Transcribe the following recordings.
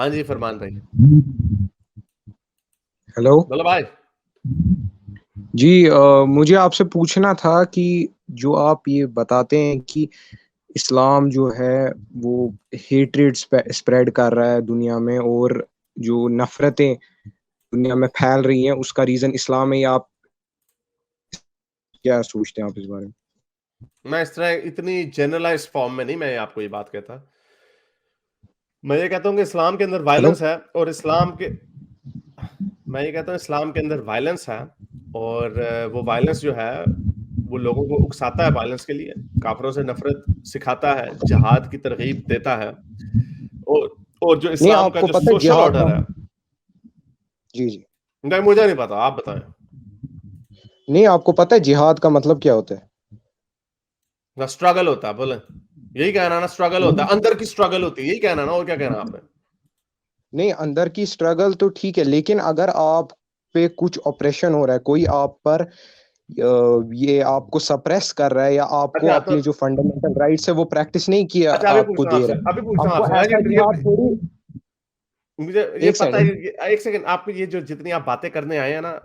हाँ जी फरमान भाई। हेलो बोलो भाई। जी। मुझे आपसे पूछना था कि जो आप ये बताते हैं कि इस्लाम जो है वो हेट्रेड स्प्रेड कर रहा है दुनिया में, और जो नफरतें दुनिया में फैल रही हैं उसका रीजन इस्लाम है, या आप क्या सोचते हैं आप इस बारे में? मैं इस तरह इतनी जनरलाइज्ड फॉर्म में नहीं मैं आपको ये बात कहता। मैं ये कहता हूँ कि इस्लाम के अंदर हेलो। वायलेंस है और इस्लाम के मैं ये कहता हूँ इस्लाम के अंदर वायलेंस है और वो वायलेंस जो है वो लोगों को उकसाता है वायलेंस के लिए, काफिरों से नफरत सिखाता है, जिहाद की तरगीब देता है और और जो नहीं, इस्लाम का आपको जो पता है सोशल जिहाद ऑर्डर का? है। जी जी। नहीं मुझे नहीं पता, आप बताएं। नहीं, आपको पता है जिहाद का मतलब क्या होता है? ना स्ट्रगल होता है, बोले यही कहना ना, स्ट्रगल होता नहीं है, अंदर की स्ट्रगल होती है, यही कहना ना, और क्या कहना आपने? नहीं, अंदर की स्ट्रगल तो ठीक है, लेकिन अगर आप पे कुछ ऑपरेशन हो रहा है, कोई आप पर ये आपको सप्रेस कर रहा है, या आपको अच्छा तो अपने जो फंडामेंटल राइट्स है वो प्रैक्टिस नहीं किया अच्छा अभी आपको पूछता हूँ दे आपसे, रहा अभी है, पूछता हूँ आपको आपसे ऐसा जिहाद थोड़ी। मुझे ये एक पता है सेकंड। एक सेकंड, आप ये जो जितनी आप बातें करने आए हैं ना,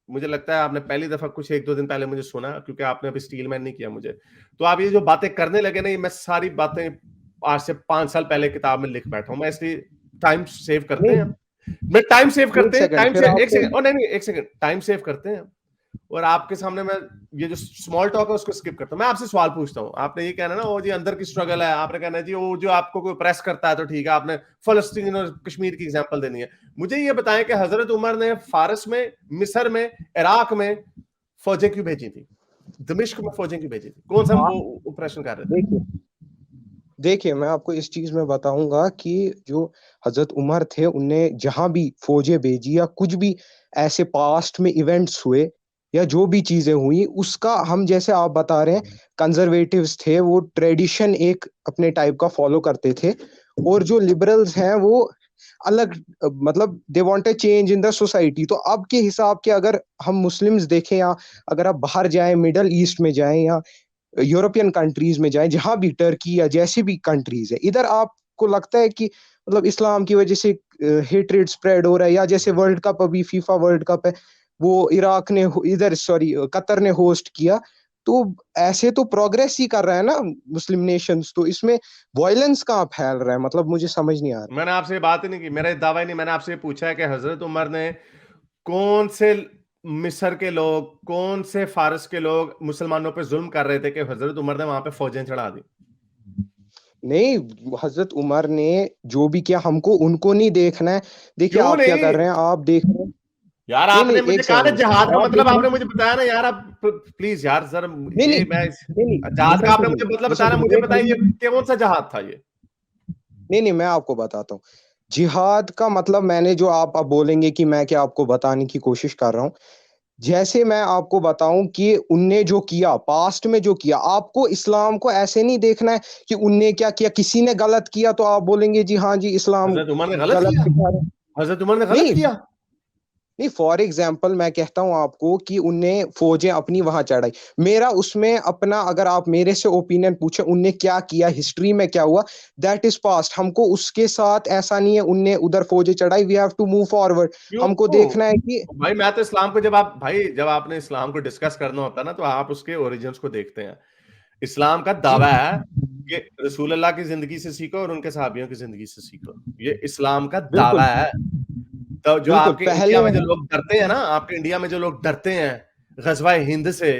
मुझे लगता है आपने पहली दफा कुछ एक दो दिन पहले मुझे सुना, क्योंकि आपने अभी स्टील मैन नहीं किया मुझे। तो आप ये जो बातें करने लगे ना, ये मैं सारी बातें आज से 5 साल पहले किताब में लिख बैठा हूं मैं, इसलिए टाइम सेव करते हैं। नहीं, मैं टाइम सेव एक करते हैं, सेकंड टाइम फिर से एक आपको। सेकंड, और नहीं नहीं एक सेकंड, टाइम सेव करते हैं। और आपके सामने मैं ये जो स्मॉल टॉक है उसको स्किप करता हूं। मैं आपसे सवाल पूछता हूं, आपने ये कहना ना वो जी अंदर की स्ट्रगल है, आपने कहना जी वो जो आपको कोई प्रेस करता है तो ठीक है, आपने फलस्तीन और कश्मीर की एग्जांपल देनी है। मुझे ये बताएं कि हजरत उमर ने फारस में, मिस्र में, इराक में फौजें क्यों भेजी थी? दमिश्क में फौजें क्यों भेजी थी? कौन सा हाँ, वो ऑपरेशन कर रहे थे? देखिए देखिए, मैं आपको इस चीज में बताऊंगा कि जो हजरत उमर थे उनने जहां भी फौजें भेजी या कुछ भी ऐसे पास्ट में इवेंट्स हुए या जो भी चीजें हुई, उसका हम जैसे आप बता रहे हैं कंजर्वेटिव्स थे, वो ट्रेडिशन एक अपने टाइप का फॉलो करते थे, और जो लिबरल्स हैं वो अलग, मतलब they want a change in the society. तो अब के हिसाब के अगर हम मुस्लिम्स देखें, या अगर आप बाहर जाएं, मिडल ईस्ट में जाएं या यूरोपियन कंट्रीज में जाएं, जहां भी टर्की या जैसी भी कंट्रीज है, इधर आपको लगता है कि मतलब इस्लाम की वजह से हेट्रेड स्प्रेड हो रहा है? या जैसे वर्ल्ड कप, अभी फीफा वर्ल्ड कप है, वो इराक ने इधर सॉरी कतर ने होस्ट किया, तो ऐसे तो प्रोग्रेस ही कर रहा है ना मुस्लिम नेशंस, तो इसमें वायलेंस कहाँ फैल रहा है? मतलब मुझे समझ नहीं आ रहा। मैंने आपसे ये बात ही नहीं की, मेरा ये दावा ही नहीं। मैंने आपसे पूछा है कि हजरत उमर ने कौन से मिस्र के लोग, कौन से फारस के लोग मुसलमानों पे जुल्म कर रहे थे कि हजरत उमर ने वहां पे फौजें चढ़ा दी? नहीं, हजरत उमर ने जो भी किया हमको उनको नहीं देखना है। देखिए क्यों आप क्या कर नहीं? रहे हैं, आप देख रहे हैं। यार नहीं नहीं, आपने मुझे एक कहा ना सेकंड। जहाद का आप मतलब, देख रहे आपने मुझे हैं। बताया ना यार, आप प्लीज यार जरा नहीं नहीं ये मैं नहीं नहीं, जहाद का लिसन टू आपने मी। मुझे मतलब लिसन बताया टू ना, मी, मुझे एक बताइए मिनट। कौन सा जहाद था ये? नहीं नहीं, मैं आपको बताता हूँ। जिहाद का मतलब मैंने जो, आप अब बोलेंगे कि मैं क्या आपको बताने की कोशिश कर रहा हूँ। जैसे मैं आपको बताऊं कि उनने जो किया, पास्ट में जो किया, आपको इस्लाम को ऐसे नहीं देखना है कि उनने क्या किया, किसी ने गलत किया तो आप बोलेंगे जी हाँ जी इस्लाम हजरत उमर ने गलत गलत किया? सिखा रहा है। हजरत उमर ने गलत नहीं किया? नहीं, फॉर एग्जाम्पल मैं कहता हूं आपको कि उनने फौजें अपनी वहां चढ़ाई, मेरा उसमें अपना, अगर आप मेरे से ओपिनियन पूछे उनने क्या किया, हिस्ट्री में क्या हुआ, दैट इज पास्ट। हमको उसके साथ ऐसा नहीं है उनने उधर फौजें चढ़ाई, we have to move forward. क्यों? हमको देखना है कि भाई मैं तो इस्लाम को, जब आप भाई जब आपने इस्लाम को डिस्कस करना होता है ना, तो आप उसके ओरिजिन्स को देखते हैं। इस्लाम का जी दावा है कि रसूल अल्लाह की जिंदगी से सीखो और उनके सहाबियों की जिंदगी से सीखो, ये इस्लाम का बिल्कुल दावा है। तो जो बिल्कुल। आपके पहले इंडिया में जो लोग डरते हैं ना, आपके इंडिया में जो लोग डरते हैं गजवा हिंद से,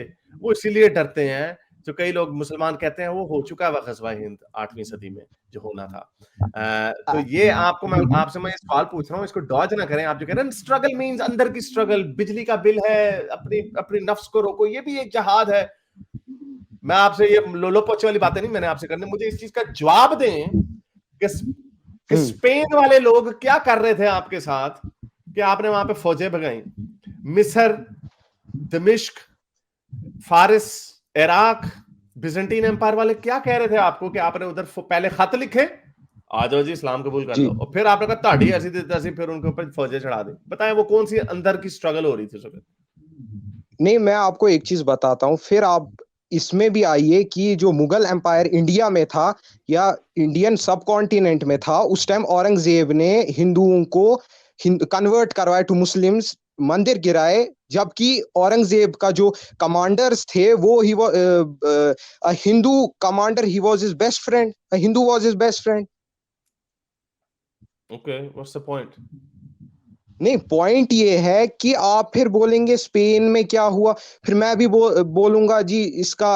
वो इसीलिए डरते हैं, जो कई लोग मुसलमान कहते हैं वो हो चुका है वह गजवा हिंद 8वीं सदी में जो होना था। तो ये आपको, मैं आपसे मैं ये सवाल पूछ रहा हूँ, इसको डॉज ना करें। आप जो कह रहे हैं स्ट्रगल मींस अंदर की स्ट्रगल, बिजली का बिल है, अपनी अपनी नफ्स को रोको, ये भी एक जहाद है। मैं आपसे ये लोलो पोचे वाली बातें नहीं मैंने आपसे करनी, मुझे इस चीज का जवाब दें कि, कि हम्म स्पेन वाले लोग क्या कर रहे थे आपके साथ कि आपने वहां पे फौजें भगाई? मिस्र, दमिश्क, फारिस, इराक, बिजेंटीन एम्पायर वाले क्या कह रहे थे आपको कि आपने उधर पहले खत लिखे, आ जाओ जी इस्लाम कबूल कर जी। लो, और फिर आपने कहा ताड़ी ऐसी तैसी, फिर उनके ऊपर फौजें चढ़ा दी? बताएं वो कौन सी अंदर की स्ट्रगल हो रही थी उस वक्त? नहीं, मैं आपको एक चीज बताता हूँ, फिर आप इसमें भी आइए कि जो मुगल एम्पायर इंडिया में था या इंडियन सब कॉन्टिनेंट में था, उस टाइम औरंगजेब ने हिंदुओं को कन्वर्ट करवाए टू मुस्लिम्स, मंदिर गिराए, जबकि औरंगजेब का जो कमांडर्स थे वो ही Hindu commander, he was his best friend, Hindu was his best friend. Okay, what's the point? नहीं, पॉइंट ये है कि आप फिर बोलेंगे स्पेन में क्या हुआ, फिर मैं भी बोलूंगा जी इसका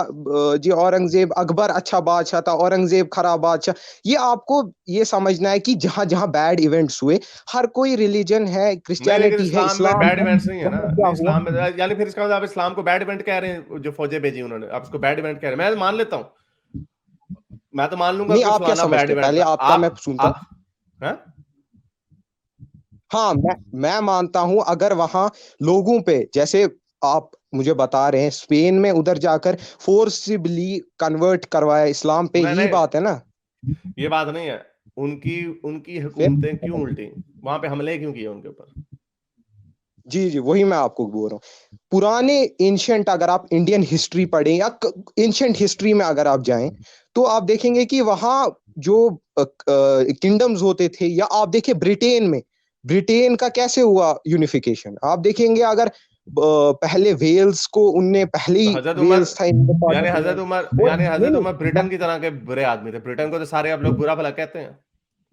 जी औरंगजेब, अकबर अच्छा बादशाह था, औरंगजेब खराब बादशाह। ये आपको ये समझना है कि जहां जहां बैड इवेंट्स हुए, हर कोई रिलीजन है, नहीं, लेकिन क्रिश्चियनिटी है, इस्लाम में इस्लाम बैड है, इवेंट्स नहीं है ना। वहां क्या नहीं, हुआ। इस्लाम में यानी फिर इसका मतलब आप इस्लाम को बैड इवेंट कह रहे हैं, जो फौजें भेजी उन्होंने, आप इसको बैड इवेंट कह रहे हैं। मैं मान लेता हूं, मैं तो मान लूंगा नहीं, कि आप क्या फलाना बैड समझते हैं, इवेंट पहले था। आपका मैं सुनता हूँ। हैं? हाँ, मैं मानता हूं, अगर वहां लोगों पे, जैसे आप मुझे बता रहे हैं स्पेन में उधर जाकर फोर्सिबली कन्वर्ट करवाया इस्लाम पे, नहीं यही नहीं, बात है ना। ये बात नहीं है। उनकी उनकी फिर हुकूमतें क्यों उल्टी, वहां पे हमले क्यों किए उनके ऊपर? जी जी, वही मैं आपको बोल रहा हूँ। पुराने एंशियंट, अगर आप इंडियन हिस्ट्री पढ़ें या एंशियंट हिस्ट्री में अगर आप जाएं, तो आप देखेंगे कि वहां जो किंगडम्स होते थे, या आप देखिए ब्रिटेन में, ब्रिटेन का कैसे हुआ यूनिफिकेशन, आप देखेंगे अगर पहले वेल्स को उनने, पहले तो ही वेल्स था इन पार्ट ऑफ इंग्लैंड। और यानी नहीं हजरत नहीं उमर ब्रिटेन की तरह के बुरे आदमी थे। ब्रिटेन को तो सारे आप लोग बुरा भला कहते हैं।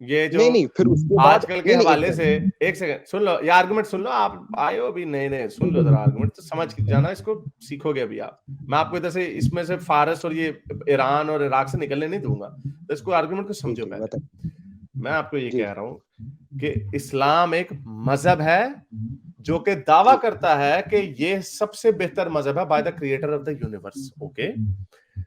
ये जो नहीं नहीं, फिर उसके बाद, आजकल के नहीं नहीं, एक हवाले से, एक सेकंड सुन लो, ये आर्गुमेंट सुन लो। आप आए हो अभी नए नए, सुन लो जरा आर्गुमेंट, तो समझ जाना, इसको सीखोगे अभी आप। मैं आपको इधर से इसमें से फारस और ये ईरान और इराक से निकलने नहीं दूंगा, तो इसको आर्गुमेंट को ठीक समझो ठीक पहले। बता। मैं आपको ये जी कह रहा हूं कि इस्लाम एक मजहब है जो कि दावा जी करता है कि ये सबसे बेहतर मजहब है by the creator of the universe. Okay,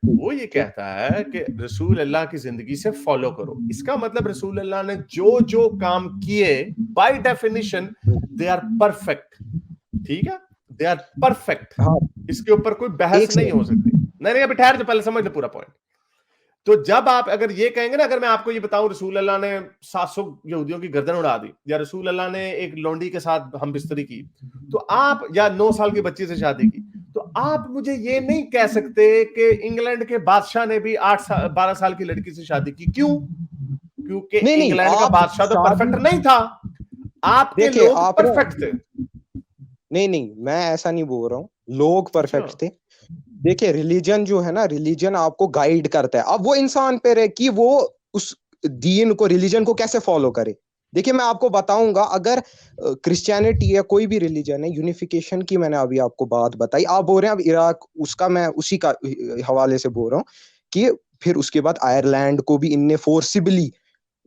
वो ये ठीक। कहता है कि रसूल अल्लाह की जिंदगी से फॉलो करो। इसका मतलब रसूल अल्लाह ने जो जो काम किए, by definition they are perfect. ठीक है, दे आर परफेक्ट। हाँ, इसके ऊपर कोई बहस एक नहीं हो सेकंड। सकती। नहीं नहीं, अभी ठहर, जो पहले समझ लो पूरा पॉइंट। तो जब आप अगर ये कहेंगे ना, अगर मैं आपको ये बताऊं रसूल अल्लाह ने 700 यहूदियों की गर्दन उड़ा दी, या रसूल अल्लाह ने एक लौंडी के साथ हम बिस्तरी की, तो आप, या 9 साल की बच्ची से शादी की, तो आप मुझे ये नहीं कह सकते कि इंग्लैंड के बादशाह ने भी 12 साल की लड़की से शादी की। क्यों? क्योंकि नहीं नहीं, इंग्लैंड का आप बादशाह तो शादी, परफेक्ट नहीं था, आपके देखिए लोग आपने, परफेक्ट थे। नहीं नहीं, मैं ऐसा नहीं बोल रहा हूँ लोग अच्छा, परफेक्ट थे। देखिए रिलीजन जो है ना, रिलीजन आपको गाइड करता है, अब वो इंसान पे है कि वो उस दीन को, रिलीजन को कैसे फॉलो करे। देखिए मैं आपको बताऊंगा, अगर क्रिश्चियनिटी या कोई भी रिलीजन है, यूनिफिकेशन की मैंने अभी आपको बात बताई, आप बोल रहे हैं अब इराक, उसका मैं उसी का हवाले से बोल रहा हूँ कि फिर उसके बाद आयरलैंड को भी इनने फोर्सिबली,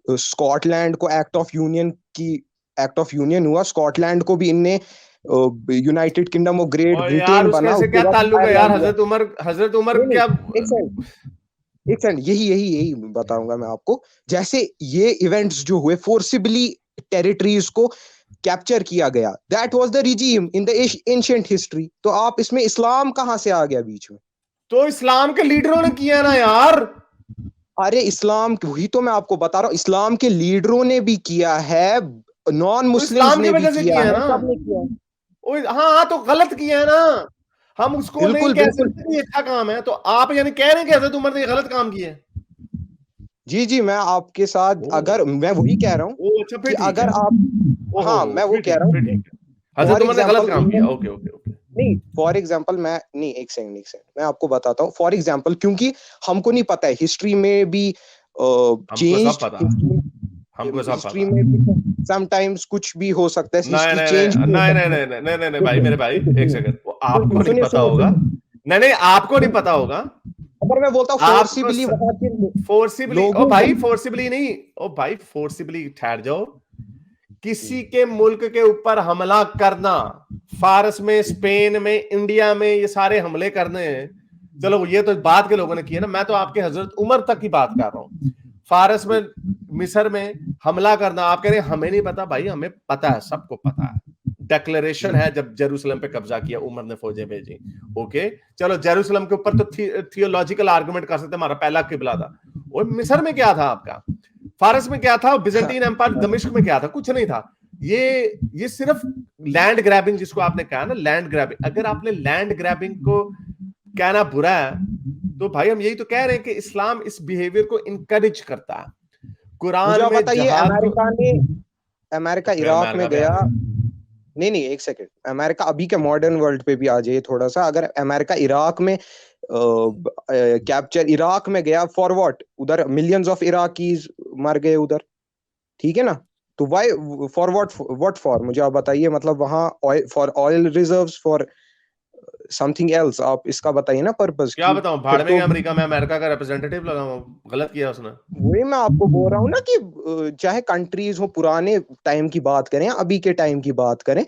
स्कॉटलैंड को एक्ट ऑफ यूनियन की, एक्ट ऑफ यूनियन हुआ, स्कॉटलैंड को भी इनने यूनाइटेड किंगडम ऑफ ग्रेट और यार ब्रिटेन उसके बना, से उसके क्या बाद ताल्लुक है यार? आयरलैंड हुआ। हजरत उमर नहीं नहीं, क्या? एक सेकंड, एक सेकंड, यही यही यही बताऊंगा मैं आपको। जैसे ये इवेंट्स जो हुए, फोर्सिबली टेरिटरीज को कैप्चर किया गया, that was the regime in the ancient history. तो आप इसमें इस्लाम कहां से आ गया बीच में? तो इस्लाम के लीडरों ने किया ना यार। अरे इस्लाम, वही तो मैं आपको बता रहा हूँ, इस्लाम के लीडरों ने भी किया है, नॉन तो मुस्लिम्स इस्लाम की ने भी वजह से किया किया है है, ना। सबने किया है। हाँ हाँ, तो गलत किया है ना। हम उसको नहीं बिल्कुल कह बिल्कुल। सकते कि ये अच्छा काम है। तो आप यानी कह रहे हैं कि हजरत उमर ने ये गलत काम किया है? जी जी, मैं आपके साथ, ओ अगर मैं वही कह रहा हूँ ओ, अच्छा फिर कि ठीक अगर है। आप, हाँ मैं वो फिर कह ठीक रहा है, फिर हूँ, ठीक है। हजरत फॉर उमर ने गलत एग्जाम्पल काम किया। Okay okay okay. नहीं, फॉर एग्जाम्पल मैं, नहीं एक सेकंड, एक सेकंड, मैं आपको बताता हूँ फॉर एग्जाम्पल, क्योंकि हमको नहीं पता है हिस्ट्री में भी हमको सब चेंज्ड, पता, हमको सब हिस्ट्री पता। में भी समटाइम्स कुछ भी हो सकता है, नहीं हिस्ट्री नहीं चेंज भी हो नहीं नहीं सकता है। नहीं नहीं नहीं नहीं नहीं, भाई देखिए मेरे भाई, एक देखिए, सेकंड, वो आपको नहीं सुनिए पता सुनिए होगा। सुनिए, नहीं नहीं, आपको नहीं पता होगा। अगर मैं बोलता हूँ आपको फोर्सिबली वहां के फोर्सिबली, ओ लोगों भाई को, फोर्सिबली नहीं, ओ भाई फोर्सिबली ठहर जाओ। किसी के मुल्क के ऊपर हमला करना, फारस में, स्पेन में, इंडिया में, ये सारे हमले करने हैं। चलो ये तो बाद के लोगों ने किया ना, मैं तो आपके हजरत उमर तक की बात कर रहा हूं। फारस में, मिस्र में हमला करना, आप कह रहे हैं हमें नहीं पता। भाई हमें पता है, सबको पता है। डेक्लेरेशन है जब जेरूसलम पे कब्जा किया उमर ने, फौजें भेजी। ओके, चलो जेरूसलम के ऊपर तो थियोलॉजिकल आर्गुमेंट कर सकते, हमारा पहला किबला था। और मिस्र में क्या था आपका, फारस में क्या था, बिजेंटीन एम्पायर दमिश्क में क्या था? कुछ नहीं था। ये सिर्फ लैंड ग्रैबिंग, जिसको आपने कहा ना लैंड ग्रैबिंग, अगर आपने लैंड ग्रैबिंग को कहना बुरा है, तो भाई हम यही तो कह रहे हैं कि इस्लाम इस बिहेवियर को इनकरेज करता है। मुझे कुरान आप में बताइए, जिहाद को अमेरिका फिर इराक में अमेरिका पे आ गया। गए। नहीं नहीं, एक सेकंड, अमेरिका अभी के मॉडर्न वर्ल्ड पे भी आ जाइए थोड़ा सा। अगर अमेरिका इराक में कैप्चर इराक में गया फॉर व्हाट, उधर मिलियंस ऑफ इराकीज मर गए उधर, ठीक है ना? तो वाई, फॉर व्हाट फॉर, मुझे आप बताइए। मतलब वहां oil, for oil reserves, for something else, आप इसका बताइए ना पर्पस क्या की। बताऊं, फिर भाड़ में तो गया अमेरिका में अमेरिका का रिप्रेजेंटेटिव लगा हुआ, गलत किया उसने। वही मैं आपको बोल रहा हूँ ना कि चाहे कंट्रीज हो, पुराने टाइम की बात करें या अभी के टाइम की बात करें,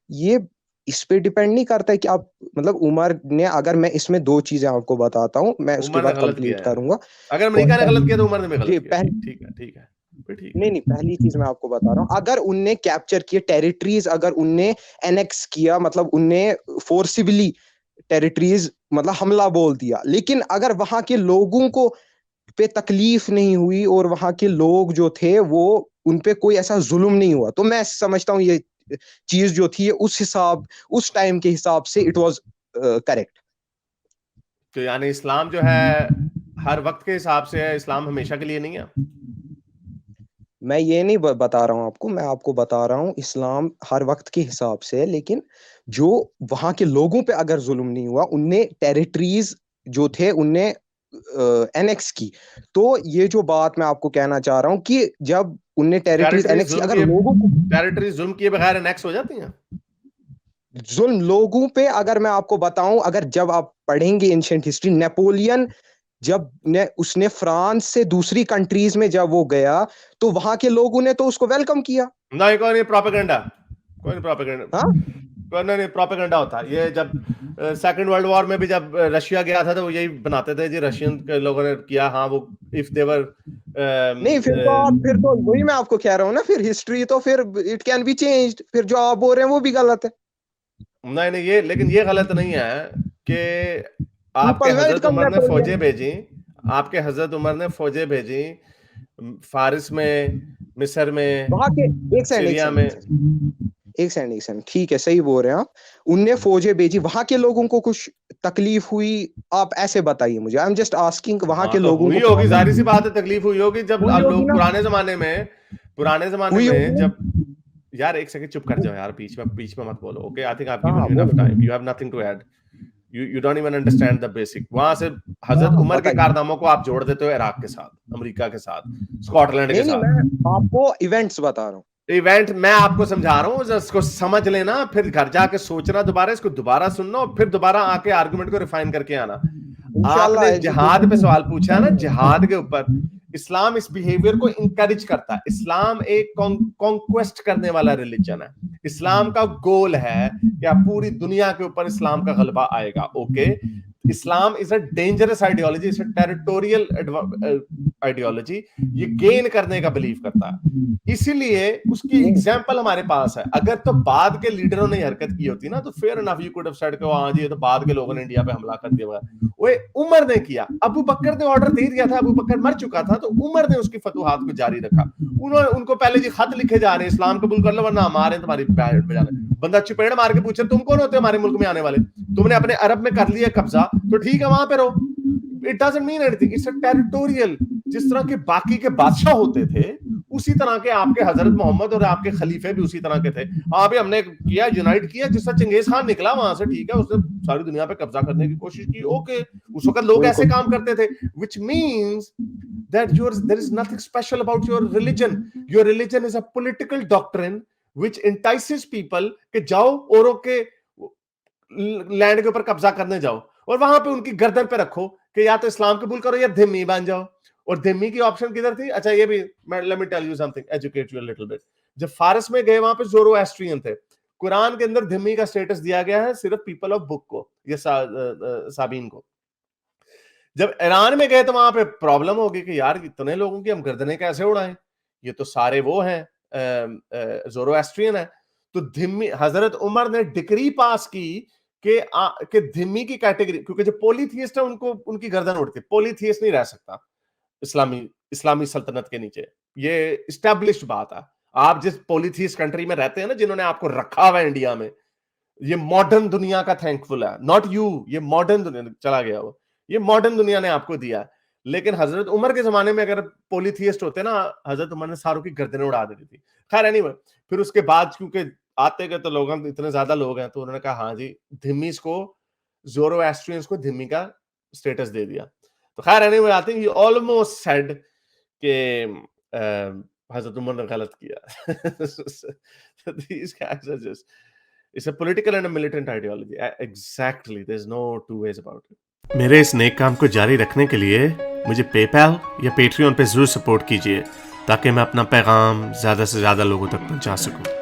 ये इस पे डिपेंड नहीं करता है कि आप, मतलब उमर ने, अगर मैं इसमें दो चीजें आपको बताता हूँ, मैं उसके उमर ने बाद गलत कंप्लीट किया है, करूंगा। अगर अमेरिका ने गलत किया तो उमर ने भी गलत ये किया। पहली, ठीक है, ठीक है, फिर ठीक नहीं है। नहीं, पहली चीज मैं आपको बता रहा हूँ, अगर उनने कैप्चर किए टेरिटरीज, अगर उनने एनेक्स किया, मतलब उनने फोर्सिबली टेरिटरीज, मतलब हमला बोल दिया, लेकिन अगर वहां के लोगों को पे तकलीफ नहीं हुई और वहां के लोग जो थे वो, उन पे कोई ऐसा जुल्म नहीं हुआ, तो मैं समझता हूँ ये चीज जो थी उस हिसाब, उस टाइम के हिसाब से इट वाज करेक्ट। तो यानी इस्लाम जो है हर वक्त के हिसाब से है, इस्लाम हमेशा के लिए नहीं है। मैं ये नहीं बता रहा हूँ आपको, मैं आपको बता रहा हूँ इस्लाम हर वक्त के हिसाब से है, लेकिन जो वहां के लोगों पे अगर जुल्म नहीं हुआ, उनने टेरिटरीज जो थे उनने एनेक्स की, तो ये जो बात मैं आपको कहना चाह रहा हूँ कि जब उनने टेरिटरीज एनेक्स की, अगर लोगों को टेरिटरी जुल्म किए बगैर एनेक्स हो जाती हैं। जुल्म लोगों पे, अगर मैं आपको बताऊं, अगर जब आप पढ़ेंगे एंशिएंट हिस्ट्री, नेपोलियन जब ने उसने फ्रांस से दूसरी कंट्रीज में जब वो गया, तो वहां के लोगों ने तो उसको वेलकम किया। नहीं, कोई नहीं प्रोपेगेंडा, कोई नहीं प्रोपेगेंडा, हाँ, कोई नहीं प्रोपेगेंडा होता है ये। जब सेकंड वर्ल्ड वॉर में भी जब रशिया गया था तो वो यही बनाते थे जी, रशियन के लोगों ने किया, हाँ वो इफ देवर नहीं फिर तो आप, फिर तो वही मैं आपको कह रहा हूँ ना, फिर हिस्ट्री तो फिर इट कैन बी चेंज्ड, फिर जो आप बोल रहे हैं वो भी गलत है। नहीं नहीं, ये लेकिन ये गलत नहीं है कि आपके पीपल हजरत वेलकम उमर ने फौजें नेपोलियन। भेजी, आपके हजरत उमर ने फौजें भेजी फारिस में, मिस्र में, वहां के, एक सेकंड एक सीरिया सेकंड में। एक सेकंड एक सेकंड एक सेकंड, ठीक है, सही बोल रहे हैं आप। उनने फौजें भेजी, वहां के लोगों को कुछ तकलीफ हुई? आप ऐसे बताइए मुझे, आई एम जस्ट आस्किंग, वहां हाँ के तो लोगों हुई को होगी, जाहिर सी प्रॉब्लम बात है, तकलीफ हुई होगी जब हुई होगी लोग ना? पुराने जमाने हुई में होगी जब, यार एक सेकंड चुप कर जाओ यार, बीच में मत बोलो, okay? I think I have ना? गिवन हाँ यू इनफ बोलो टाइम, बोलो। You have nothing to add, you don't even understand the basic. वहां से हाँ हजरत हाँ, उमर के बताइए। कारनामों को आप जोड़ देते हो इराक के साथ, अमेरिका के साथ, स्कॉटलैंड के नहीं नहीं, साथ। मैं आपको इवेंट्स बता रहा हूँ। इवेंट मैं आपको समझा रहा हूँ, इसको समझ लेना, फिर घर जाके सोचना दोबारा, इसको दोबारा सुनना और फिर दोबारा आके आर्गुमेंट को रिफाइन करके आना। इंशाल्लाह आपने जिहाद पे सवाल पूछा है ना, एजुकेशन। जिहाद के ऊपर इस्लाम इस बिहेवियर को इंकरेज करता है। इस्लाम एक कॉन्क्वेस्ट करने वाला रिलीजन है। इस्लाम का गोल है कि आप पूरी दुनिया के ऊपर इस्लाम का गलबा आएगा, okay? Islam is a dangerous ideology, is a territorial ideology, ये गेन करने का बिलीव करता है। इसीलिए उसकी एग्जाम्पल हमारे पास है। अगर तो बाद के लीडरों ने हरकत की होती ना, तो fair enough, you could have said कि हाँ जी ये तो बाद के लोगों ने इंडिया पे हमला कर दिया। वो उमर ने किया, अबू बकर ने ऑर्डर दे दिया था, अबू बकर मर चुका था, तो उमर ने उसकी फतुहात को जारी रखा। उन्होंने उनको पहले जी खत लिखे जा रहे हैं, इस्लाम कबूल कर लो वरना हमारे तुम्हारी बैंड बजाने। बंदा चपेड़ मार के पूछे तुम कौन होते हो हमारे मुल्क में आने वाले, तुमने अपने अरब में कर लिया कब्जा, तो ठीक है वहां पे रहो। It doesn't mean anything, it's a territorial. जिस तरह के बाकी के बादशाह होते थे, उसी तरह के आपके हजरत मोहम्मद और आपके खलीफे भी उसी तरह के थे। हाँ भी हमने किया, यूनाइट किया, जिससे चंगेज खान निकला वहां से, ठीक है, उसने सारी दुनिया पे कब्जा करने की कोशिश की, ओके। उस वक्त लोग ऐसे बिल्कुल। काम करते थे, which means that there is nothing special about your religion. Your religion is a political doctrine which entices people कि जाओ औरों के लैंड के ऊपर कब्जा करने जाओ और वहां पे उनकी गर्दन पे रखो कि या तो इस्लाम कबूल करो या धिम्मी बन जाओ। और धिम्मी की ऑप्शन किधर थी? अच्छा ये भी, let me tell you something, educate you a little bit. जब फारस में गए वहां पे ज़ोरोएस्ट्रियन थे, कुरान के अंदर धिम्मी का स्टेटस दिया गया है सिर्फ पीपल ऑफ बुक को, ये साबीन को। जब ईरान में गए तो वहां पे प्रॉब्लम हो गई कि यार इतने लोगों की हम गर्दनें कैसे उड़ाएं, ये तो सारे वो हैं ज़ोरोएस्ट्रियन है। तो धिम्मी, हजरत उमर ने डिक्री पास की कि धिम्मी की कैटेगरी, क्योंकि जो पोलीथियस्ट है उनको उनकी गर्दन उड़ती, पोलीथियस्ट नहीं रह सकता इस्लामी इस्लामी सल्तनत के नीचे, ये इस्टेब्लिश्ड बात है। आप जिस पोलीथियस्ट कंट्री में रहते हैं ना, जिन्होंने आपको रखा हुआ है इंडिया में, ये मॉडर्न दुनिया का थैंकफुल है, नॉट यू, ये मॉडर्न दुनिया चला गया वो, ये मॉडर्न दुनिया ने आपको दिया। लेकिन हजरत उमर के जमाने में अगर पोलीथियस्ट होते ना, हजरत उमर ने सारों की गर्दनें उड़ा देती थी। खैर एनीवे, फिर उसके बाद क्योंकि आते गए तो लोग इतने ज्यादा लोग हैं, तो उन्होंने कहा हाँ जी, धिम्मीस को, ज़ोरोएस्ट्रियंस को धिम्मी का स्टेटस दे दिया। तो खैर anyway, I think he almost said कि हजरत उमर ने गलत किया। So these guys are just, it's a political and a militant ideology. Exactly, there's no two ways about it. मेरे इस नेक काम को जारी रखने के लिए मुझे पेपैल या पेट्रियन पे जरूर सपोर्ट कीजिए, ताकि मैं अपना पैगाम ज्यादा से ज्यादा लोगों तक पहुंचा सकूं।